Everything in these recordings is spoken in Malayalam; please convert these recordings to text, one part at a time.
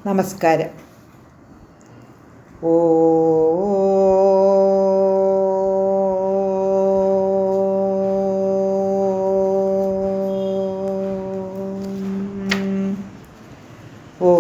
നമസ്കാരം. ഓ ഓ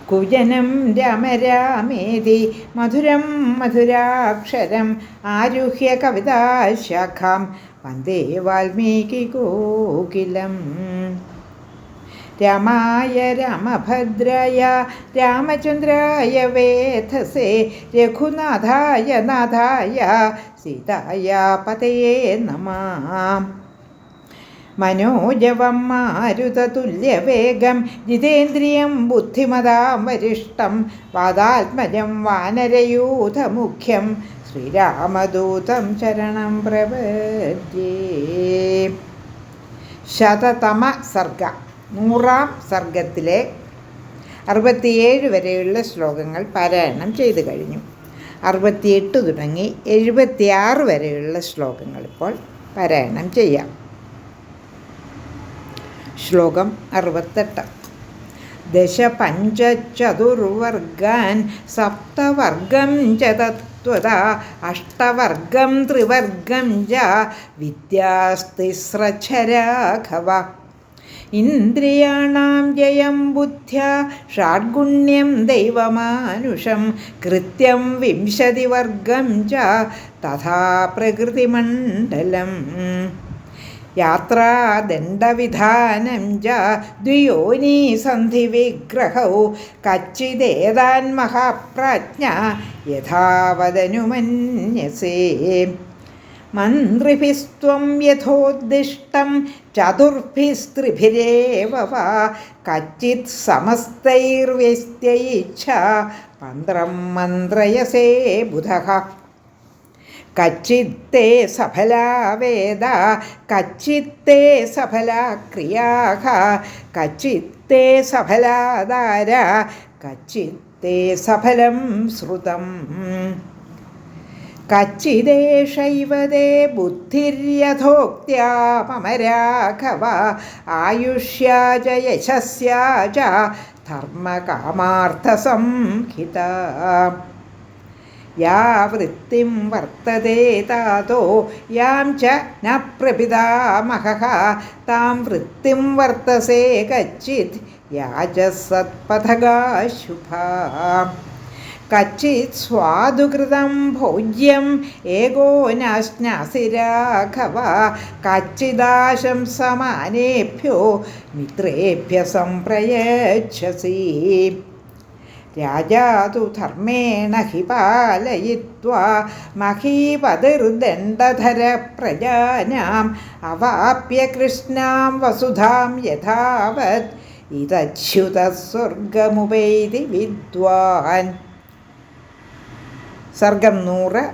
കുജനം രാമ രാമേതി മധുരം മധുരാക്ഷരം ആരുഹ്യ കവിതാശാഖാം വന്ദേ വാൽമീകികോകിലം. രാമായ രാമഭദ്രായ രാമചന്ദ്രായ വേധസേ രഘുനാഥായ നാഥായ സീതായ പതയേ നമഃ. മനോജവം മാരുതതുല്യവേഗം ജിതേന്ദ്രിയം ബുദ്ധിമതാം വരിഷ്ടം വാദാത്മജം വാനരയൂഥമുഖ്യം ശ്രീരാമദൂതം ശരണം പ്രപദ്യേ. ശതതമ സർഗ, 100-ാം സർഗത്തിലെ 67 വരെയുള്ള ശ്ലോകങ്ങൾ പാരായണം ചെയ്തു കഴിഞ്ഞു. 68 തുടങ്ങി 76 വരെയുള്ള ശ്ലോകങ്ങൾ ഇപ്പോൾ പാരായണം ചെയ്യാം. ശ്ലോകം 68. ദശപഞ്ചചതുർവർഗാൻ സപ്തവർഗം ച തത്വതാ അഷ്ടവർഗം ത്രിവർഗം ച വിദ്യാസ്തിസ്രച്ഛരാഘവ. ഇന്ദ്രിയാണാം ജയം ബുദ്ധ്യാ ഷാഡ്ഗുണ്യം ദൈവമാനുഷം കൃത്യം 20 വർഗം ച തഥാ പ്രകൃതിമണ്ഡലം. യാത്രാദണ്ഡവിധാനം ച ദ്വിയോനീ സന്ധിവിഗ്രഹൗ കച്ചിദേതാൻ മഹാപ്രാജ്ഞ യഥാവദനുമന്യസേ. മന്ത്രിഭിസ്ത്വം യഥോദ്ദിഷ്ടം ചതുർഭിസ്ത്രിഭിരേവ വാ കച്ചിത് സമസ്തൈർവ്യസ്ത്യൈച്ഛ മന്ത്രം മന്ത്രയസേ ബുധഃ. കച്ചിത്തേ സഫലാ വേദ കച്ചിത്തേ സഫലാ ക്രിയാഃ കച്ചിത്തേ സഫലാദാര കച്ചിത്തേ സഫലം ശ്രുതം. കച്ചിദേഷൈവ തേ ബുദ്ധിര്യഥോക്ത്യാ മമ രാഘവ ആയുഷ്യാ ച യശസ്യാ ച ധർമ്മകാമാർത്ഥസംഹിത. യാ വൃത്തിം വർത്തതേ താതോ യാം ച ന പ്രപിതാമഹഃ താം വൃത്തിം വർത്തസേ കച്ചിത് യാ ച സത്പഥഗാ ശുഭാ. കച്ചിത് സ്വാദുകൃതം ഭോജ്യം ഏകോ നാശ്നാസി രാഘവ കച്ചിദാശംസമാനേഭ്യോ മിത്രേഭ്യ സംപ്രയച്ഛസി. രാജാ തു ധർമ്മേണ ഹി പാലയിത്വാ മഹീപതിർദണ്ഡധര പ്രജാനാം അവാപ്യ കൃഷ്ണാം വസുധാം യഥാവത് ഇതച്യുതഃ സ്വർഗമുപൈതി വിദ്വാൻ. സർഗം 100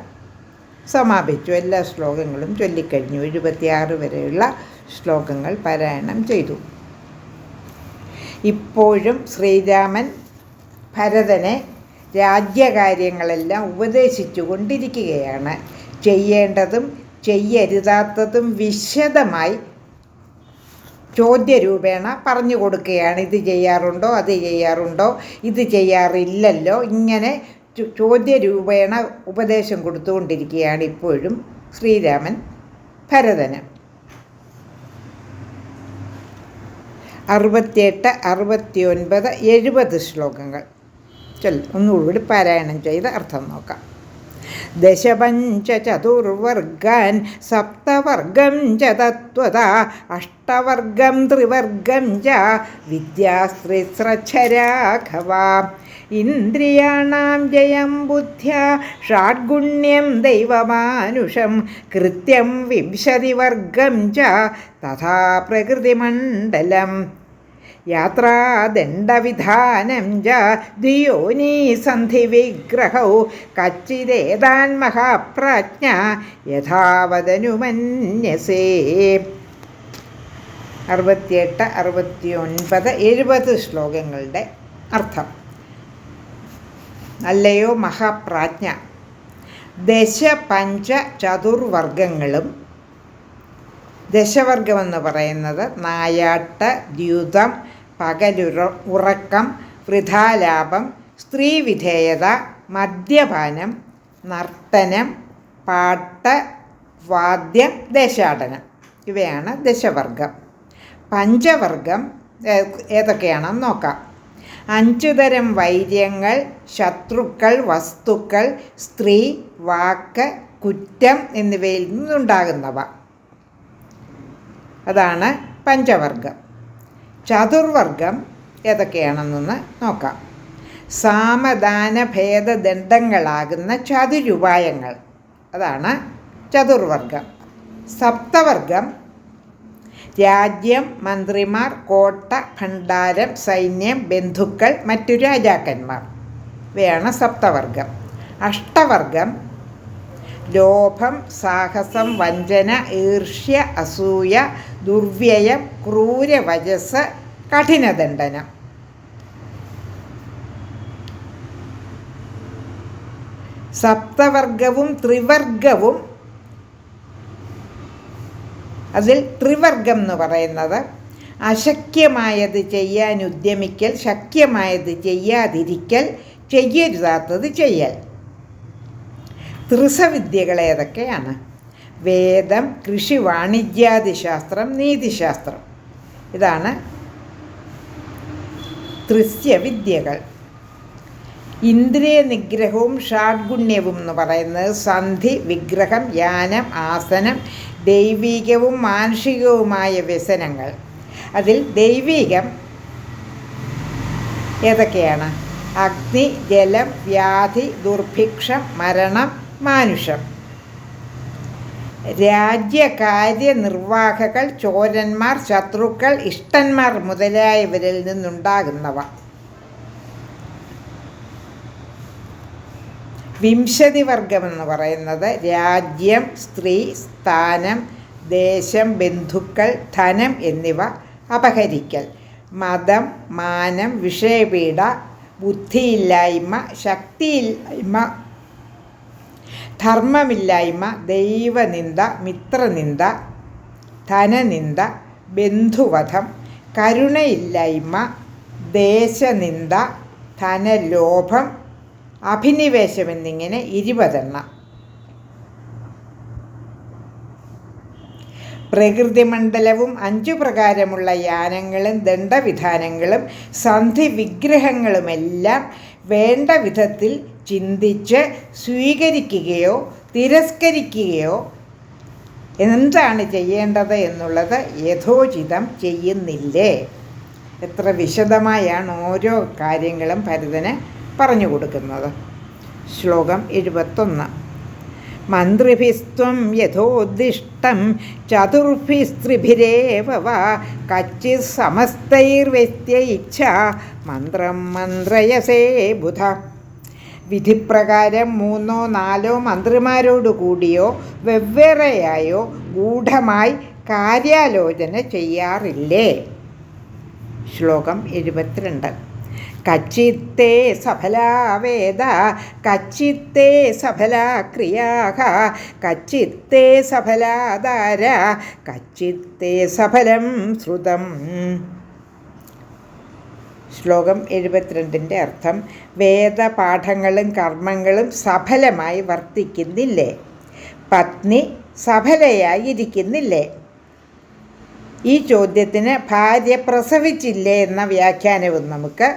സമാപിച്ചു. എല്ലാ ശ്ലോകങ്ങളും ചൊല്ലിക്കഴിഞ്ഞു. 76 വരെയുള്ള ശ്ലോകങ്ങൾ പാരായണം ചെയ്തു. ഇപ്പോഴും ശ്രീരാമൻ ഭരതനെ രാജ്യകാര്യങ്ങളെല്ലാം ഉപദേശിച്ചു കൊണ്ടിരിക്കുകയാണ്. ചെയ്യേണ്ടതും ചെയ്യരുതാത്തതും വിശദമായി ചോദ്യരൂപേണ പറഞ്ഞു കൊടുക്കുകയാണ്. ഇത് ചെയ്യാറുണ്ടോ, അത് ചെയ്യാറുണ്ടോ, ഇത് ചെയ്യാറില്ലല്ലോ, ഇങ്ങനെ ചോദ്യരൂപേണ ഉപദേശം കൊടുത്തുകൊണ്ടിരിക്കുകയാണ് ഇപ്പോഴും ശ്രീരാമൻ ഭരതന്. 68, 69, 70 ശ്ലോകങ്ങൾ ഒന്നുകൂടി പാരായണം ചെയ്ത് അർത്ഥം നോക്കാം. ദശപഞ്ചചതുർവർഗാൻ സപ്തവർഗം ച തത്വതാ അഷ്ടവർഗം ത്രിവർഗം ച വിദ്യാസ്ത്രിസ്രച്ഛരാഘവ. ഇന്ദ്രിയാണാം ജയം ബുദ്ധ്യാ ഷാഡ്ഗുണ്യം ദൈവമാനുഷം കൃത്യം 20 വർഗം ച തഥാ പ്രകൃതിമണ്ഡലം യാത്രാദണ്ഡവിധാനം ച ദ്വിയോനിസന്ധിവിഗ്രഹൗ കച്ചിദേതാൻ മഹാപ്രാജ്ഞ യഥാവദനുമന്യസേ. 68, 69, 70 ശ്ലോകങ്ങളുടെ അർത്ഥം. അല്ലയോ മഹാപ്രാജ്ഞ, പഞ്ച ചതുർവർഗങ്ങളും, ദശവർഗമെന്ന് പറയുന്നത് നായാട്ട്, ദ്യൂതം, ഉറക്കം, വൃഥാലാപം, സ്ത്രീവിധേയത, മദ്യപാനം, നർത്തനം, പാട്ട്, വാദ്യം, ദേശാടനം, ഇവയാണ് ദശവർഗം. പഞ്ചവർഗം ഏതൊക്കെയാണെന്ന് നോക്കാം. 5 തരം വൈര്യങ്ങൾ, ശത്രുക്കൾ, വസ്തുക്കൾ, സ്ത്രീ, വാക്ക്, കുറ്റം എന്നിവയിൽ നിന്നുണ്ടാകുന്നവ, അതാണ് പഞ്ചവർഗം. ചതുർവർഗം ഏതൊക്കെയാണെന്നൊന്ന് നോക്കാം. സാമദാന ഭേദദണ്ഡങ്ങളാകുന്ന ചതുരുപായങ്ങൾ, അതാണ് ചതുർവർഗം. സപ്തവർഗം രാജ്യം, മന്ത്രിമാർ, കോട്ട, ഭണ്ഡാരം, സൈന്യം, ബന്ധുക്കൾ, മറ്റു രാജാക്കന്മാർ, ഇവയാണ് സപ്തവർഗം. അഷ്ടവർഗം ലോഭം, സാഹസം, വഞ്ചന, ഈർഷ്യ, അസൂയ, ദുർവ്യയം, ക്രൂരവചസ്, കഠിനദണ്ഡനം. സപ്തവർഗവും ത്രിവർഗവും, അതിൽ ത്രിവർഗം എന്ന് പറയുന്നത് അശക്യമായത് ചെയ്യാൻ ഉദ്യമിക്കൽ, ശക്യമായത് ചെയ്യാതിരിക്കൽ, ചെയ്യരുതാത്തത് ചെയ്യൽ. ത്രിസവിദ്യകൾ ഏതൊക്കെയാണ്? വേദം, കൃഷി, വാണിജ്യാദിശാസ്ത്രം, നീതിശാസ്ത്രം, ഇതാണ് ത്രിസ്യവിദ്യകൾ. ഇന്ദ്രിയ നിഗ്രഹവും ഷാഡ്ഗുണ്യവും എന്ന് പറയുന്നത് സന്ധി, വിഗ്രഹം, യാനം, ആസനം, ദൈവികവും മാനുഷികവുമായ വ്യസനങ്ങൾ. അതിൽ ദൈവികം ഏതൊക്കെയാണ്? അഗ്നി, ജലം, വ്യാധി, ദുർഭിക്ഷം, മരണം, മാനുഷം. രാജ്യകാര്യനിർവാഹകൾ, ചോരന്മാർ, ശത്രുക്കൾ, ഇഷ്ടന്മാർ മുതലായവരിൽ നിന്നുണ്ടാകുന്നവ. 20 വർഗമെന്ന് പറയുന്നത് രാജ്യം, സ്ത്രീ, സ്ഥാനം, ദേശം, ബന്ധുക്കൾ, ധനം എന്നിവ അപഹരിക്കൽ, മതം, മാനം, വിഷയപീഡ, ബുദ്ധിയില്ലായ്മ, ശക്തിയില്ലായ്മ, ധർമ്മമില്ലായ്മ, ദൈവനിന്ദ, മിത്രനിന്ദ, ധനനിന്ദ, ബന്ധുവധം, കരുണയില്ലായ്മ, ദേശനിന്ദ, ധനലോഭം, അഭിനിവേശം എന്നിങ്ങനെ 20 പ്രകൃതിമണ്ഡലവും 5 പ്രകാരമുള്ള യാനങ്ങളും ദണ്ഡവിധാനങ്ങളും സന്ധി വിഗ്രഹങ്ങളുമെല്ലാം വേണ്ട വിധത്തിൽ ചിന്തിച്ച് സ്വീകരിക്കുകയോ തിരസ്കരിക്കുകയോ എന്താണ് ചെയ്യേണ്ടത് എന്നുള്ളത് യഥോചിതം ചെയ്യുന്നില്ലേ? എത്ര വിശദമായാണ് ഓരോ കാര്യങ്ങളും ഭരതന് പറഞ്ഞു കൊടുക്കുന്നത്. ശ്ലോകം 71. മന്ത്രിഭിസ്ത്വം യഥോദ്ദിഷ്ടം ചതുർഭിസ്ത്രിഭിരേവ വാ കച്ചിത് സമസ്തൈർവ്യത്യയിച്ഛ മന്ത്രം മന്ത്രയസേ ബുധ. വിധിപ്രകാരം 3-4 മന്ത്രിമാരോടു കൂടിയോ വെവ്വേറെയായോ ഗൂഢമായി കാര്യാലോചന ചെയ്യാറില്ലേ? ശ്ലോകം 72. കച്ചിത്തേ സഫലാ വേദ കച്ചിത്തേ സഫലാ ക്രിയാഃ കച്ചിത്തേ സഫലാദാര കച്ചിത്തേ സഫലം ശ്രുതം. ശ്ലോകം 72 അർത്ഥം: വേദപാഠങ്ങളും കർമ്മങ്ങളും സഫലമായി വർത്തിക്കുന്നില്ലേ? പത്നി സഫലയായിരിക്കുന്നില്ലേ? ഈ ചോദ്യത്തിന് ഭാര്യ പ്രസവിച്ചില്ലേ എന്ന വ്യാഖ്യാനവും നമുക്ക്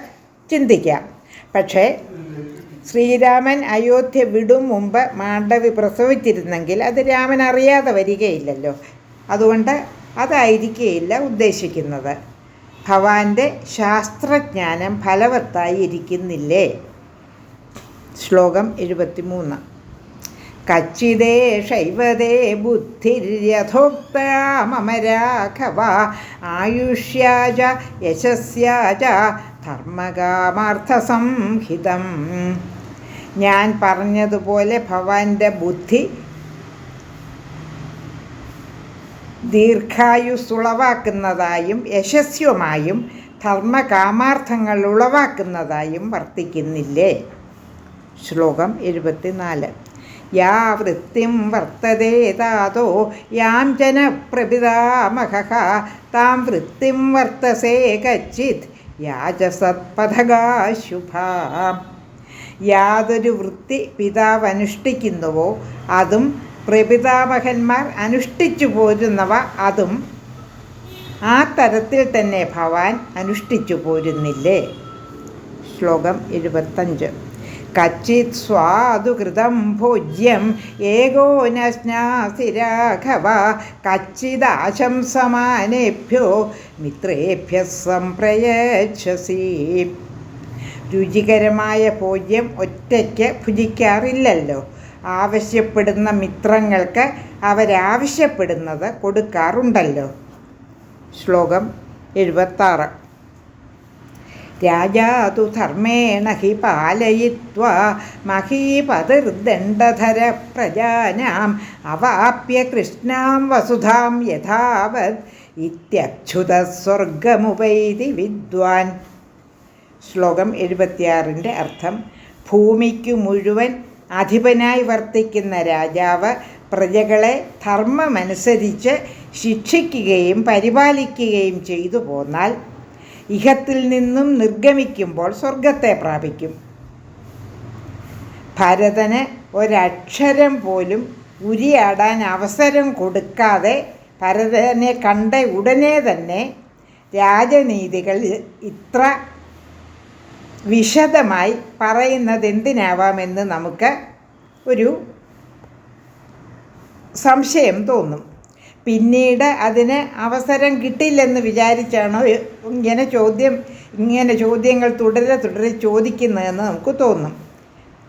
ചിന്തിക്കാം. പക്ഷേ ശ്രീരാമൻ അയോധ്യ വിടും മുമ്പ് മാണ്ഡവി പ്രസവിച്ചിരുന്നെങ്കിൽ അത് രാമൻ അറിയാതെ വരികയില്ലല്ലോ. അതുകൊണ്ട് അതായിരിക്കുകയില്ല ഉദ്ദേശിക്കുന്നത്. ഭവാന്റെ ശാസ്ത്രജ്ഞാനം ഫലവത്തായി ഇരിക്കുന്നില്ലേ? ശ്ലോകം 73. കച്ചിദേഷൈവതേ ബുദ്ധിര്യഥോക്താ മമ രാഘവ ആയുഷ്യാച യശസ്യാച ധർമ്മകാമാർത്ഥസംഹിതം. ഞാൻ പറഞ്ഞതുപോലെ ഭവാന്റെ ബുദ്ധി ദീർഘായുസ്സുളവാക്കുന്നതായും യശസ്വമായും ധർമ്മകാമാർത്ഥങ്ങൾ ഉളവാക്കുന്നതായും വർത്തിക്കുന്നില്ലേ? ശ്ലോകം 74. യാ വൃത്തിം വർത്തതേ താതോ യാം ജന പ്രപിതാമഹഃ താം വൃത്തിം വർത്തസേ കച്ചിത് യാചസത്പഥഗാശുഭാ. യാതൊരു വൃത്തി പിതാവ് അനുഷ്ഠിക്കുന്നുവോ അതും പ്രപിതാമഹന്മാർ അനുഷ്ഠിച്ചു പോരുന്നവ അതും ആ തരത്തിൽ തന്നെ ഭവാൻ അനുഷ്ഠിച്ചു പോരുന്നില്ലേ? ശ്ലോകം 75. കച്ചിത് സ്വാദുകൃതം ഭോജ്യം ഏകോ നശ്നാസി രാഘവ കച്ചിദാശംസമാനേഭ്യോ മിത്രേഭ്യഃ സംപ്രയച്ഛസി. രുചികരമായ ഭോജ്യം ഒറ്റയ്ക്ക് ഭുജിക്കാറില്ലല്ലോ. ആവശ്യപ്പെടുന്ന മിത്രങ്ങൾക്ക് അവരാവശ്യപ്പെടുന്നത് കൊടുക്കാറുണ്ടല്ലോ. ശ്ലോകം 76. രാജാ തു ധർമ്മേണ ഹി പാലയിത്വാ മഹീപതിർദണ്ഡധര പ്രജാനാം അവാപ്യ കൃഷ്ണാം വസുധാം യഥാവത് ഇത്യച്യുതഃ സ്വർഗമുപൈതി വിദ്വാൻ. ശ്ലോകം 76ൻ്റെ അർത്ഥം: ഭൂമിക്കു മുഴുവൻ അധിപനായി വർത്തിക്കുന്ന രാജാവ് പ്രജകളെ ധർമ്മമനുസരിച്ച് ശിക്ഷിക്കുകയും പരിപാലിക്കുകയും ചെയ്തു പോന്നാൽ ഇഹത്തിൽ നിന്നും നിർഗമിക്കുമ്പോൾ സ്വർഗത്തെ പ്രാപിക്കും. ഭരതന് ഒരക്ഷരം പോലും ഉരിയാടാൻ അവസരം കൊടുക്കാതെ ഭരതനെ കണ്ട ഉടനെ തന്നെ രാജനീതികൾ ഇത്ര വിശദമായി പറയുന്നത് എന്തിനാവാമെന്ന് നമുക്ക് ഒരു സംശയം തോന്നും. പിന്നീട് അതിന് അവസരം കിട്ടില്ലെന്ന് വിചാരിച്ചാണോ ഇങ്ങനെ ചോദ്യങ്ങൾ തുടരെ ചോദിക്കുന്നതെന്ന് നമുക്ക് തോന്നും.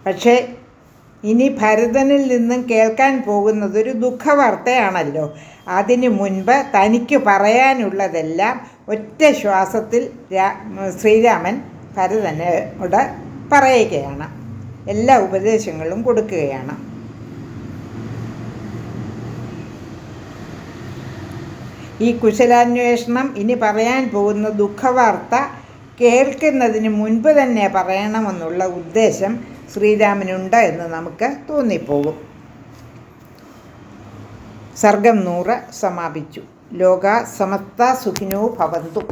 പക്ഷേ ഇനി ഭരതനിൽ നിന്നും കേൾക്കാൻ പോകുന്നതൊരു ദുഃഖവാർത്തയാണല്ലോ. അതിനു മുൻപ് തനിക്ക് പറയാനുള്ളതെല്ലാം ഒറ്റ ശ്വാസത്തിൽ ശ്രീരാമൻ ഭരതനോട് പറയുകയാണ്. എല്ലാ ഉപദേശങ്ങളും കൊടുക്കുകയാണ്. ഈ കുശലാന്വേഷണം ഇനി പറയാൻ പോകുന്ന ദുഃഖവാർത്ത കേൾക്കുന്നതിന് മുൻപ് തന്നെ പറയണമെന്നുള്ള ഉദ്ദേശം ശ്രീരാമനുണ്ട് എന്ന് നമുക്ക് തോന്നിപ്പോകും. സർഗം 100 സമാപിച്ചു. ലോകാ സമസ്താ സുഖിനോ ഭവന്തു.